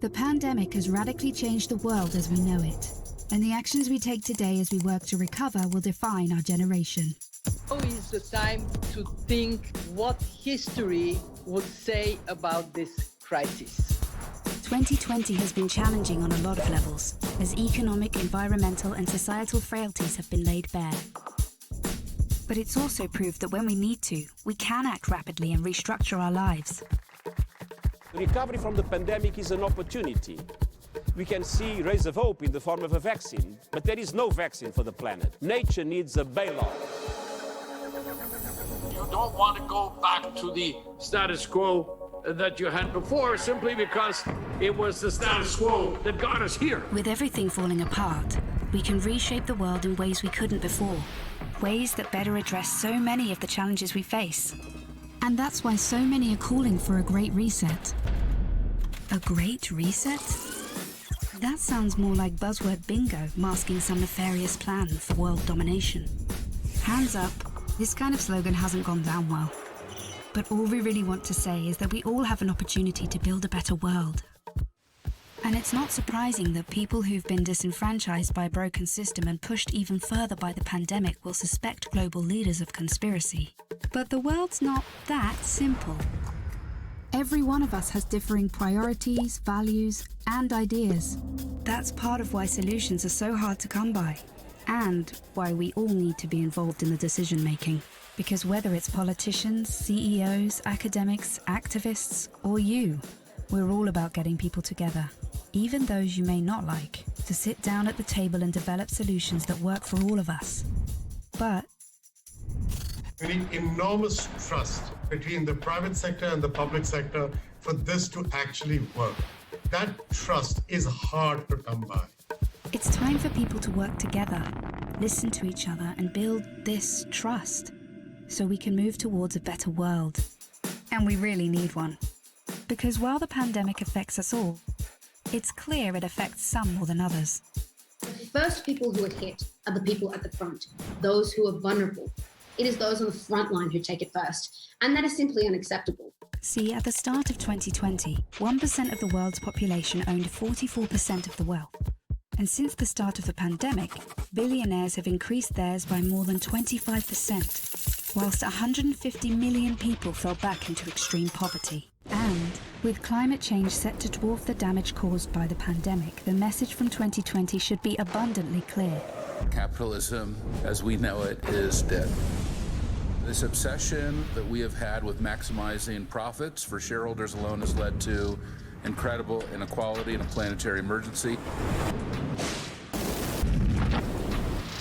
The pandemic has radically changed the world as we know it, and the actions we take today as we work to recover will define our generation. Now is the time to think what history would say about this crisis. 2020 has been challenging on a lot of levels, as economic, environmental and societal frailties have been laid bare. But it's also proved that when we need to, we can act rapidly and restructure our lives. The recovery from the pandemic is an opportunity. We can see rays of hope in the form of a vaccine, but there is no vaccine for the planet. Nature needs a bailout. You don't want to go back to the status quo that you had before simply because it was the status quo that got us here. With everything falling apart, we can reshape the world in ways we couldn't before. Ways that better address so many of the challenges we face. And that's why so many are calling for a great reset. A great reset? That sounds more like buzzword bingo masking some nefarious plan for world domination. Hands up, this kind of slogan hasn't gone down well. But all we really want to say is that we all have an opportunity to build a better world. And it's not surprising that people who've been disenfranchised by a broken system and pushed even further by the pandemic will suspect global leaders of conspiracy. But the world's not that simple. Every one of us has differing priorities, values, and ideas. That's part of why solutions are so hard to come by, and why we all need to be involved in the decision-making. Because whether it's politicians, CEOs, academics, activists, or you, we're all about getting people together, even those you may not like, to sit down at the table and develop solutions that work for all of us. But we need enormous trust between the private sector and the public sector for this to actually work. That trust is hard to come by. it's time for people to work together, listen to each other, and build this trust, so we can move towards a better world. And we really need one. Because while the pandemic affects us all, it's clear it affects some more than others. The first people who are hit are the people at the front, those who are vulnerable. It is those on the front line who take it first, and that is simply unacceptable. See, at the start of 2020, 1% of the world's population owned 44% of the wealth. And since the start of the pandemic, billionaires have increased theirs by more than 25%, whilst 150 million people fell back into extreme poverty. And with climate change set to dwarf the damage caused by the pandemic, the message from 2020 should be abundantly clear. Capitalism, as we know it, is dead. This obsession that we have had with maximizing profits for shareholders alone has led to incredible inequality and a planetary emergency.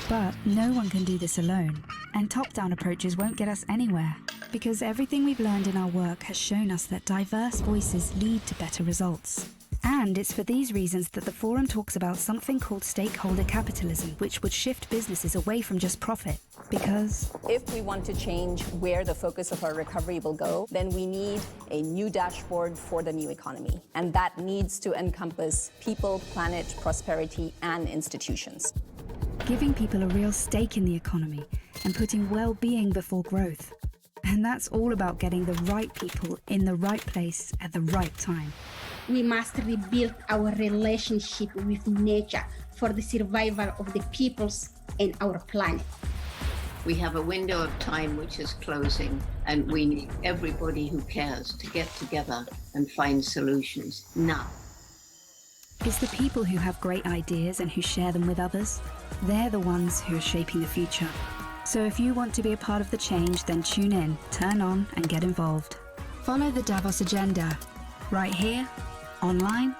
But no one can do this alone, and top-down approaches won't get us anywhere, because everything we've learned in our work has shown us that diverse voices lead to better results. And it's for these reasons that the forum talks about something called stakeholder capitalism, which would shift businesses away from just profit. Because if we want to change where the focus of our recovery will go, then we need a new dashboard for the new economy. And that needs to encompass people, planet, prosperity, and institutions. Giving people a real stake in the economy and putting well-being before growth. And that's all about getting the right people in the right place at the right time. We must rebuild our relationship with nature for the survival of the peoples and our planet. We have a window of time which is closing, and we need everybody who cares to get together and find solutions now. It's the people who have great ideas and who share them with others. They're the ones who are shaping the future. So if you want to be a part of the change, then tune in, turn on, and get involved. Follow the Davos agenda, right here, online,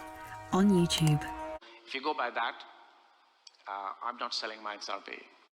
on YouTube. If you go by that, I'm not selling my XRP.